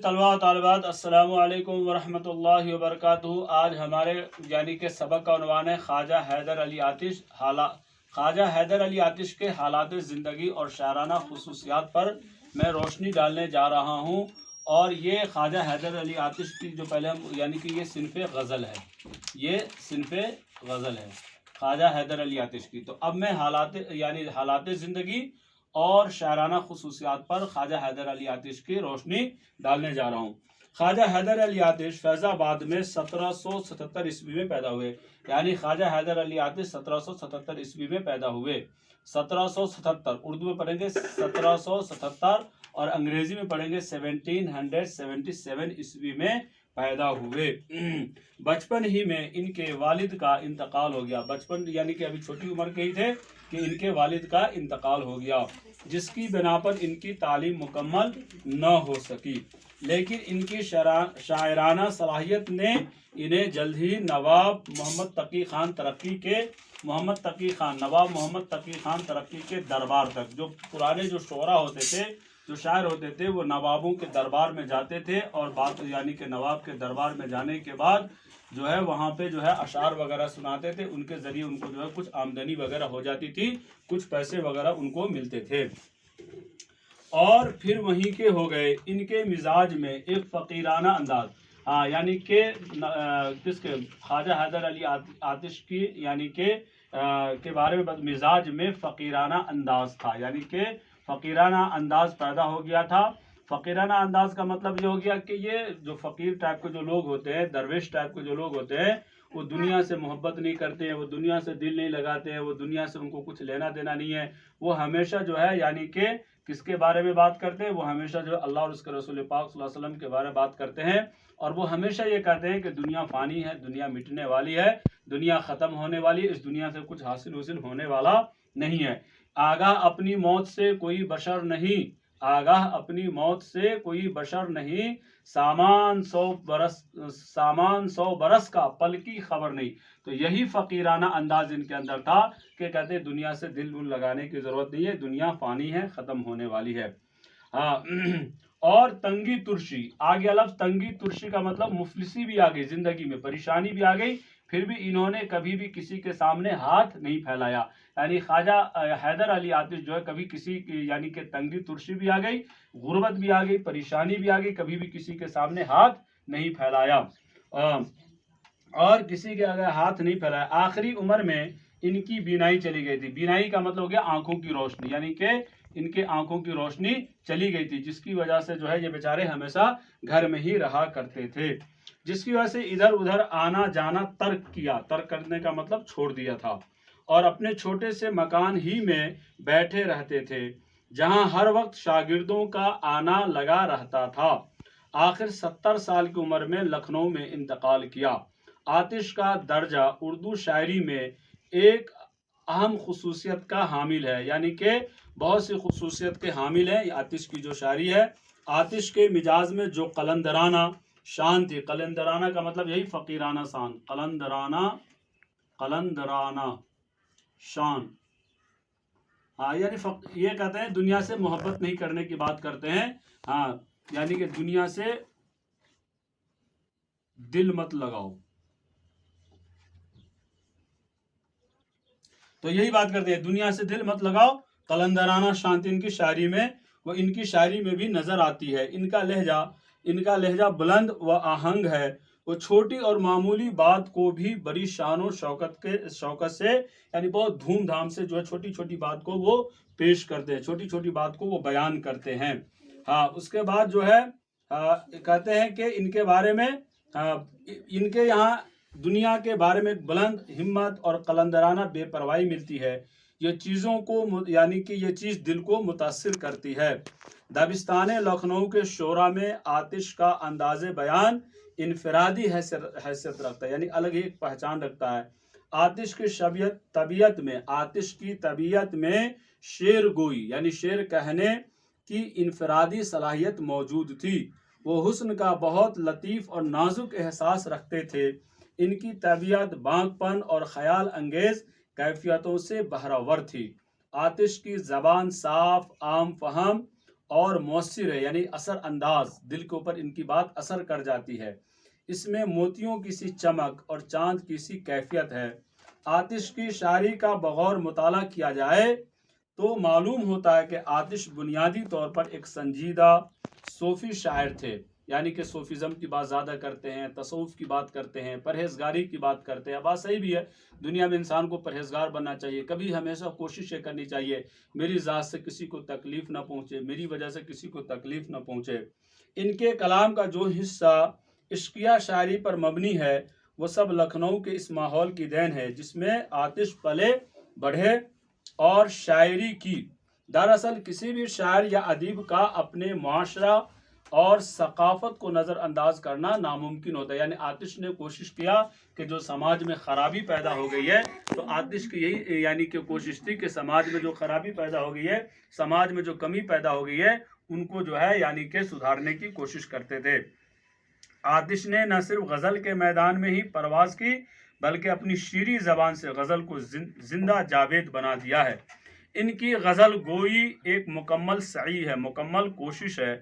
طلباء و طالبات السلام علیکم ورحمۃ اللہ وبرکاتہ۔ آج ہمارے کہ سبق کا عنوان ہے خواجہ حیدر علی آتش خواجہ حیدر علی آتش کے حالات زندگی اور شاعرانہ خصوصیات پر میں روشنی ڈالنے جا رہا ہوں۔ اور یہ خواجہ حیدر علی آتش کی جو پہلے ہم یہ صنف غزل ہے، یہ صنف غزل ہے خواجہ حیدر علی آتش کی۔ تو اب میں حالات زندگی اور شاعرانہ خصوصیات پر خواجہ حیدر علی آتش کی روشنی ڈالنے جا رہا ہوں۔ خواجہ حیدر علی آتش فیض آباد میں 1777 عیسوی میں پیدا ہوئے، خواجہ حیدر علی آتش 1777 عیسوی میں پیدا ہوئے۔ 1777 اردو میں پڑھیں گے 1777 اور انگریزی میں پڑھیں گے 1777 عیسوی میں پیدا ہوئے۔ بچپن ہی میں ان کے والد کا انتقال ہو گیا۔ بچپن کہ ابھی چھوٹی عمر کے ہی تھے کہ ان کے والد کا انتقال ہو گیا، جس کی بنا پر ان کی تعلیم مکمل نہ ہو سکی، لیکن ان کی شاعرانہ صلاحیت نے انہیں جلد ہی نواب محمد تقی خان ترقی کے دربار تک، جو پرانے جو شعراء ہوتے تھے، جو شاعر ہوتے تھے، وہ نوابوں کے دربار میں جاتے تھے، اور بات کہ نواب کے دربار میں جانے کے بعد وہاں پہ اشعار وغیرہ سناتے تھے، ان کے ذریعے ان کو کچھ آمدنی وغیرہ ہو جاتی تھی، کچھ پیسے وغیرہ ان کو ملتے تھے۔ اور پھر وہیں کے ہو گئے۔ ان کے مزاج میں ایک فقیرانہ انداز، کہ کس کے خواجہ حیدر علی آتش کی کے بارے میں مزاج میں فقیرانہ انداز تھا، کہ فقیرانہ انداز پیدا ہو گیا تھا۔ فقیرانہ انداز کا مطلب یہ ہو گیا کہ یہ جو فقیر ٹائپ کے جو لوگ ہوتے ہیں، درویش ٹائپ کے جو لوگ ہوتے ہیں، وہ دنیا سے محبت نہیں کرتے ہیں، وہ دنیا سے دل نہیں لگاتے ہیں، وہ دنیا سے ان کو کچھ لینا دینا نہیں ہے۔ وہ ہمیشہ کہ کس کے بارے میں بات کرتے ہیں؟ وہ ہمیشہ اللہ اور اس کے رسول پاک صلی اللہ علیہ وسلم کے بارے میں بات کرتے ہیں، اور وہ ہمیشہ یہ کہتے ہیں کہ دنیا فانی ہے، دنیا مٹنے والی ہے، دنیا ختم ہونے والی ہے، اس دنیا سے کچھ حاصل ہونے والا نہیں ہے۔ آگاہ اپنی موت سے کوئی بشر نہیں، سامان 100 برس کا پل کی خبر نہیں۔ تو یہی فقیرانہ انداز ان کے اندر تھا کہ کہتے دنیا سے دل لگانے کی ضرورت نہیں ہے، دنیا فانی ہے، ختم ہونے والی ہے۔ اور تنگی ترشی، آگے لفظ تنگی ترشی کا مطلب مفلسی بھی آ گئی، زندگی میں پریشانی بھی آ گئی، پھر بھی انہوں نے کبھی بھی کسی کے سامنے ہاتھ نہیں پھیلایا۔ خواجہ حیدر علی آتش کبھی کسی کی کہ تنگی ترشی بھی آ گئی، غربت بھی آ گئی، پریشانی بھی آ گئی، کبھی بھی کسی کے سامنے ہاتھ نہیں پھیلایا، اور کسی کے اگر ہاتھ نہیں پھیلایا۔ آخری عمر میں ان کی بینائی چلی گئی تھی۔ بینائی کا مطلب ہو گیا آنکھوں کی روشنی، کہ ان کے آنکھوں کی روشنی چلی گئی تھی، جس کی وجہ سے یہ بیچارے ہمیشہ گھر میں ہی رہا کرتے تھے، جس کی وجہ سے ادھر ادھر آنا جانا ترک کیا۔ ترک کرنے کا مطلب چھوڑ دیا تھا، اور اپنے چھوٹے سے مکان ہی میں بیٹھے رہتے تھے، جہاں ہر وقت شاگردوں کا آنا لگا رہتا تھا۔ آخر 70 سال کی عمر میں لکھنؤ میں انتقال کیا۔ آتش کا درجہ اردو شاعری میں ایک اہم خصوصیت کا حامل ہے، کہ بہت سی خصوصیت کے حامل ہے آتش کی جو شاعری ہے۔ آتش کے مزاج میں جو قلندرانہ شان تھی، قلندرانہ کا مطلب یہی فقیرانہ شان، قلندرانہ شان، یہ کہتے ہیں دنیا سے محبت نہیں کرنے کی بات کرتے ہیں، کہ دنیا سے دل مت لگاؤ، تو یہی بات کرتے ہیں، دنیا سے دل مت لگاؤ۔ قلندرانہ شانتی ان کی شاعری میں ان کی شاعری میں بھی نظر آتی ہے۔ ان کا لہجہ بلند و آہنگ ہے۔ وہ چھوٹی اور معمولی بات کو بھی بڑی شان و شوکت سے، بہت دھوم دھام سے چھوٹی چھوٹی بات کو وہ پیش کرتے ہیں، چھوٹی چھوٹی بات کو وہ بیان کرتے ہیں۔ اس کے بعد کہتے ہیں کہ ان کے بارے میں ان کے یہاں دنیا کے بارے میں بلند ہمت اور قلندرانہ بے پرواہی ملتی ہے۔ یہ چیزوں کو کہ یہ چیز دل کو متاثر کرتی ہے۔ دبستان لکھنؤ کے شعراء میں آتش کا انداز بیان انفرادی حیثیت رکھتا ہے، الگ ہی ایک پہچان رکھتا ہے۔ آتش کی طبیعت میں شعر گوئی شعر کہنے کی انفرادی صلاحیت موجود تھی۔ وہ حسن کا بہت لطیف اور نازک احساس رکھتے تھے۔ ان کی طبیعت بانک پن اور خیال انگیز کیفیتوں سے بہرہ ور تھی۔ آتش کی زبان صاف، عام فہم اور مؤثر ہے، یعنی اثر انداز، دل کے اوپر ان کی بات اثر کر جاتی ہے۔ اس میں موتیوں کی سی چمک اور چاند کی سی کیفیت ہے۔ آتش کی شاعری کا بغور مطالعہ کیا جائے تو معلوم ہوتا ہے کہ آتش بنیادی طور پر ایک سنجیدہ صوفی شاعر تھے، یعنی کہ صوفیزم کی بات زیادہ کرتے ہیں، تصوف کی بات کرتے ہیں، پرہیزگاری کی بات کرتے ہیں۔ بات صحیح بھی ہے، دنیا میں انسان کو پرہیزگار بننا چاہیے، کبھی ہمیشہ کوشش یہ کرنی چاہیے میری ذات سے کسی کو تکلیف نہ پہنچے، میری وجہ سے کسی کو تکلیف نہ پہنچے۔ ان کے کلام کا جو حصہ عشقیہ شاعری پر مبنی ہے وہ سب لکھنؤ کے اس ماحول کی دین ہے جس میں آتش پلے بڑھے اور شاعری کی۔ دراصل کسی بھی شاعر یا ادیب کا اپنے معاشرہ اور ثقافت کو نظر انداز کرنا ناممکن ہوتا ہے، یعنی آتش نے کوشش کیا کہ جو سماج میں خرابی پیدا ہو گئی ہے، تو آتش کی یہی یعنی کہ کوشش تھی کہ سماج میں جو خرابی پیدا ہو گئی ہے، سماج میں جو کمی پیدا ہو گئی ہے، ان کو جو ہے یعنی کہ سدھارنے کی کوشش کرتے تھے۔ آتش نے نہ صرف غزل کے میدان میں ہی پرواز کی بلکہ اپنی شیریں زبان سے غزل کو زندہ جاوید بنا دیا ہے۔ ان کی غزل گوئی ایک مکمل سعی ہے، مکمل کوشش ہے۔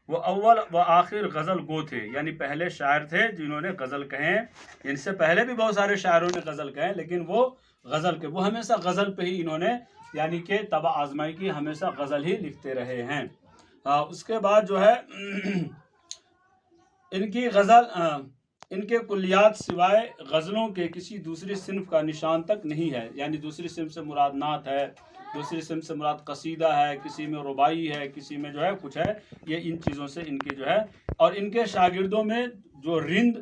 وہ اول و آخر غزل گو تھے، یعنی پہلے شاعر تھے جنہوں نے غزل کہیں۔ ان سے پہلے بھی بہت سارے شاعروں نے غزل کہیں، لیکن وہ غزل کے وہ ہمیشہ غزل پہ ہی انہوں نے یعنی کہ طبع آزمائی کی، ہمیشہ غزل ہی لکھتے رہے ہیں۔ اس کے بعد جو ہے ان کی غزل ان کے کلیات سوائے غزلوں کے کسی دوسری صنف کا نشان تک نہیں ہے، یعنی دوسری صنف سے مراد نعت ہے، دوسری صنف سے مراد قصیدہ ہے، کسی میں رباعی ہے، کسی میں جو ہے کچھ ہے، یہ ان چیزوں سے ان کی جو ہے۔ اور ان کے شاگردوں میں جو رند،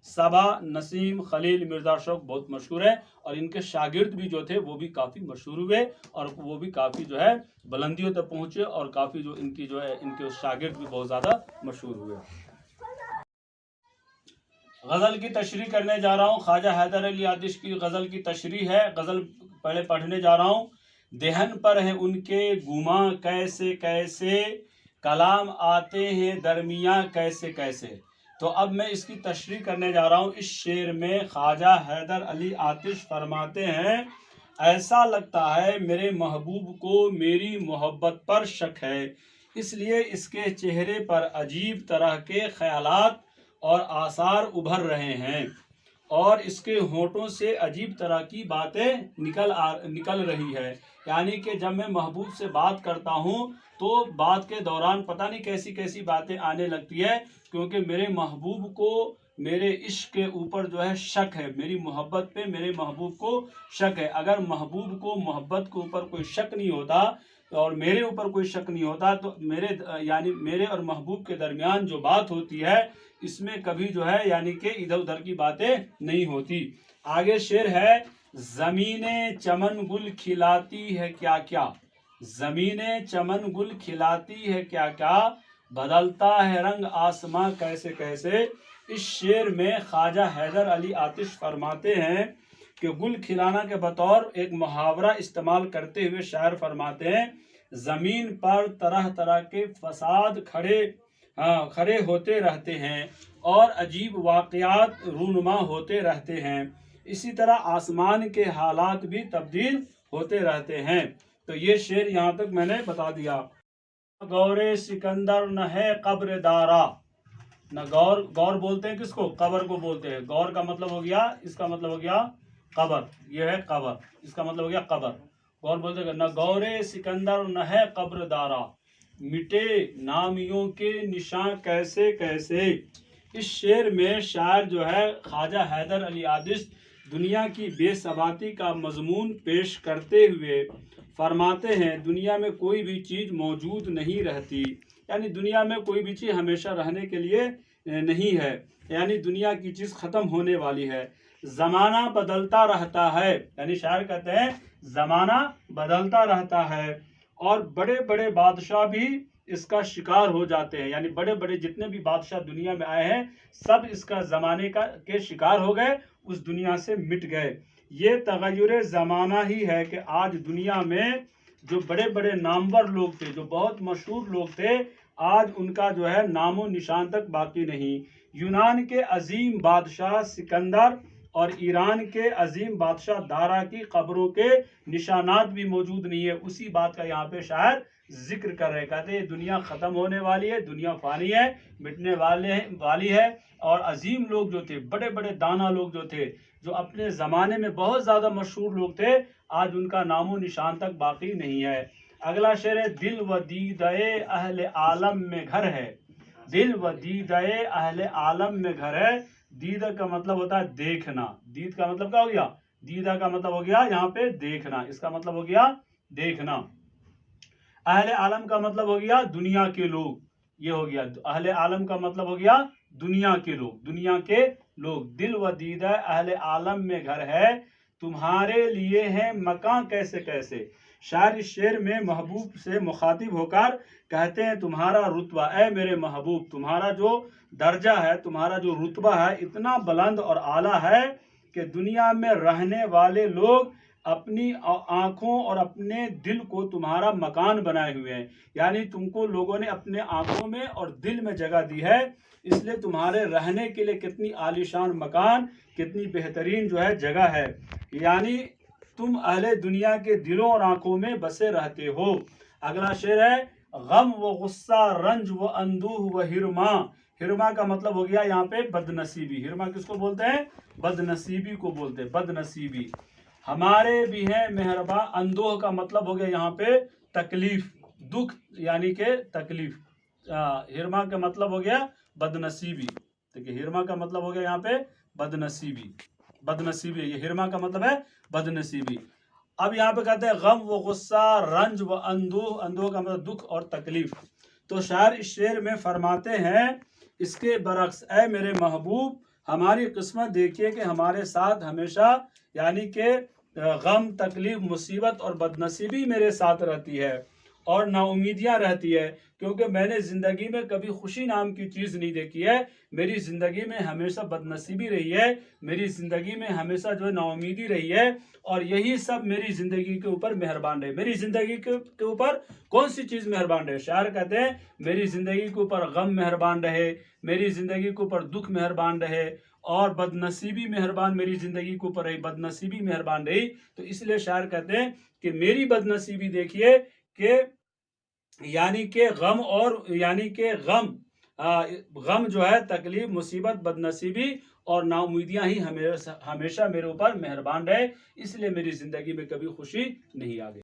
صبا، نسیم، خلیل، مرزا شوق بہت مشہور ہے، اور ان کے شاگرد بھی جو تھے وہ بھی کافی مشہور ہوئے اور وہ بھی کافی جو ہے بلندیوں تک پہنچے، اور کافی جو ان کی جو ہے ان کے شاگرد بھی بہت زیادہ مشہور ہوئے۔ غزل کی تشریح کرنے جا رہا ہوں، خواجہ حیدر علی آتش کی غزل کی تشریح ہے۔ غزل پہلے پڑھنے جا رہا ہوں۔ دہن پر ہے ان کے گماں کیسے کیسے، کلام آتے ہیں درمیاں کیسے کیسے۔ تو اب میں اس کی تشریح کرنے جا رہا ہوں۔ اس شعر میں خواجہ حیدر علی آتش فرماتے ہیں، ایسا لگتا ہے میرے محبوب کو میری محبت پر شک ہے، اس لیے اس کے چہرے پر عجیب طرح کے خیالات اور آثار ابھر رہے ہیں، اور اس کے ہونٹوں سے عجیب طرح کی باتیں نکل رہی ہے، یعنی کہ جب میں محبوب سے بات کرتا ہوں تو بات کے دوران پتہ نہیں کیسی کیسی باتیں آنے لگتی ہے، کیونکہ میرے محبوب کو میرے عشق کے اوپر جو ہے شک ہے، میری محبت پہ میرے محبوب کو شک ہے۔ اگر محبوب کو محبت کے اوپر کوئی شک نہیں ہوتا اور میرے اوپر کوئی شک نہیں ہوتا تو میرے اور محبوب کے درمیان جو بات ہوتی ہے اس میں کبھی جو ہے یعنی کہ ادھر ادھر کی باتیں نہیں ہوتی۔ آگے شعر ہے، زمینیں چمن گل کھلاتی ہے کیا کیا، زمینیں چمن گل کھلاتی ہے کیا کیا، بدلتا ہے رنگ آسماں کیسے کیسے۔ اس شعر میں خواجہ حیدر علی آتش فرماتے ہیں کہ گل کھلانا کے بطور ایک محاورہ استعمال کرتے ہوئے شاعر فرماتے ہیں، زمین پر طرح طرح کے فساد کھڑے ہوتے رہتے ہیں اور عجیب واقعات رونما ہوتے رہتے ہیں، اسی طرح آسمان کے حالات بھی تبدیل ہوتے رہتے ہیں۔ تو یہ شعر یہاں تک میں نے بتا دیا۔ غور سکندر نہ ہے قبر دارا، نہ غور بولتے ہیں کس کو، قبر کو بولتے ہیں۔ غور کا مطلب ہو گیا، اس کا مطلب ہو گیا قبر، یہ ہے قبر، اس کا مطلب ہو گیا قبر۔ غور بولتے ہیں نہ غور سکندر نہ ہے قبر دارا، مٹے نامیوں کے نشان کیسے کیسے۔ اس شعر میں شاعر جو ہے خواجہ حیدر علی آتش دنیا کی بے ثباتی کا مضمون پیش کرتے ہوئے فرماتے ہیں، دنیا میں کوئی بھی چیز موجود نہیں رہتی، یعنی دنیا میں کوئی بھی چیز ہمیشہ رہنے کے لیے نہیں ہے، یعنی دنیا کی چیز ختم ہونے والی ہے، زمانہ بدلتا رہتا ہے، یعنی شاعر کہتے ہیں زمانہ بدلتا رہتا ہے، اور بڑے بڑے بادشاہ بھی اس کا شکار ہو جاتے ہیں، یعنی بڑے بڑے جتنے بھی بادشاہ دنیا میں آئے ہیں سب اس کا زمانے کے شکار ہو گئے، اس دنیا سے مٹ گئے۔ یہ تغیر زمانہ ہی ہے کہ آج دنیا میں جو بڑے بڑے نامور لوگ تھے، جو بہت مشہور لوگ تھے، آج ان کا جو ہے نام و نشان تک باقی نہیں۔ یونان کے عظیم بادشاہ سکندر اور ایران کے عظیم بادشاہ دارا کی قبروں کے نشانات بھی موجود نہیں ہے. اسی بات کا یہاں پہ شاعر ذکر کر رہے. کہتے ہیں دنیا ختم ہونے والی ہے, دنیا فانی ہے, مٹنے والی ہے. اور عظیم لوگ جو تھے, بڑے بڑے دانا لوگ جو تھے, جو اپنے زمانے میں بہت زیادہ مشہور لوگ تھے, آج ان کا نام و نشان تک باقی نہیں ہے. اگلا شعر ہے, دل و دیدہ اہل عالم میں گھر ہے. دل و دیدہ اہل عالم میں گھر ہے. دیدہ کا مطلب ہوتا ہے دیکھنا. دید کا مطلب کیا ہو گیا؟ دیدہ کا مطلب ہو گیا یہاں پہ دیکھنا. اس کا مطلب ہو گیا دیکھنا. اہل عالم کا مطلب ہو گیا دنیا کے لوگ. یہ ہو گیا اہل عالم کا مطلب ہو گیا دنیا کے لوگ. دنیا کے لوگ. دل و دیدہ اہل عالم میں گھر ہے, تمہارے لیے ہیں مکان کیسے کیسے. شاعر اس شعر میں محبوب سے مخاطب ہو کر کہتے ہیں تمہارا رتبہ, اے میرے محبوب, تمہارا جو درجہ ہے, تمہارا جو رتبہ ہے, اتنا بلند اور اعلیٰ ہے کہ دنیا میں رہنے والے لوگ اپنی آنکھوں اور اپنے دل کو تمہارا مکان بنائے ہوئے ہیں. یعنی تم کو لوگوں نے اپنے آنکھوں میں اور دل میں جگہ دی ہے, اس لیے تمہارے رہنے کے لیے کتنی عالیشان مکان, کتنی بہترین جو ہے جگہ ہے. یعنی تم اہل دنیا کے دلوں اور آنکھوں میں بسے رہتے ہو. اگلا شعر ہے, غم و غصہ, رنج و اندوہ و ہرما. ہرما کا مطلب ہو گیا یہاں پہ بد نصیبی. ہرما کس کو بولتے ہیں؟ بد نصیبی کو بولتے ہیں, بد نصیبی. ہمارے بھی ہیں مہرباں. اندوہ کا مطلب ہو گیا یہاں پہ تکلیف, دکھ, یعنی کہ تکلیف. ہرما کا مطلب ہو گیا بد نصیبی. دیکھیے ہرما کا مطلب ہو گیا یہاں پہ بد نصیبی. بد نصیبی, یہ ہرما کا مطلب ہے بد نصیبی. اب یہاں پہ کہتے ہیں غم و غصہ, رنج و اندوہ. اندوہ کا مطلب دکھ اور تکلیف. تو شاعر اس شعر میں فرماتے ہیں اس کے برعکس, اے میرے محبوب, ہماری قسمت دیکھیے کہ ہمارے ساتھ ہمیشہ یعنی کہ غم, تکلیف, مصیبت اور بد نصیبی میرے ساتھ رہتی ہے اور نا امیدیاں رہتی ہے, کیونکہ میں نے زندگی میں کبھی خوشی نام کی چیز نہیں دیکھی ہے. میری زندگی میں ہمیشہ بد نصیبی رہی ہے, میری زندگی میں ہمیشہ جو ہے نا امیدی رہی ہے, اور یہی سب میری زندگی کے اوپر مہربان رہے. میری زندگی کے اوپر کون سی چیز مہربان رہے؟ شاعر کہتے ہیں میری زندگی کے اوپر غم مہربان رہے, میری زندگی کے اوپر دکھ مہربان رہے, اور بد نصیبی مہربان میری زندگی کے اوپر رہی, بد نصیبی مہربان رہی. تو اس لیے شاعر کہتے ہیں کہ میری بد نصیبی دیکھیے کہ یعنی کہ غم, اور یعنی کہ غم جو ہے, تکلیف, مصیبت, بد نصیبی اور نا امیدیاں ہی ہمیشہ میرے اوپر مہربان رہے, اس لیے میری زندگی میں کبھی خوشی نہیں آ گئی.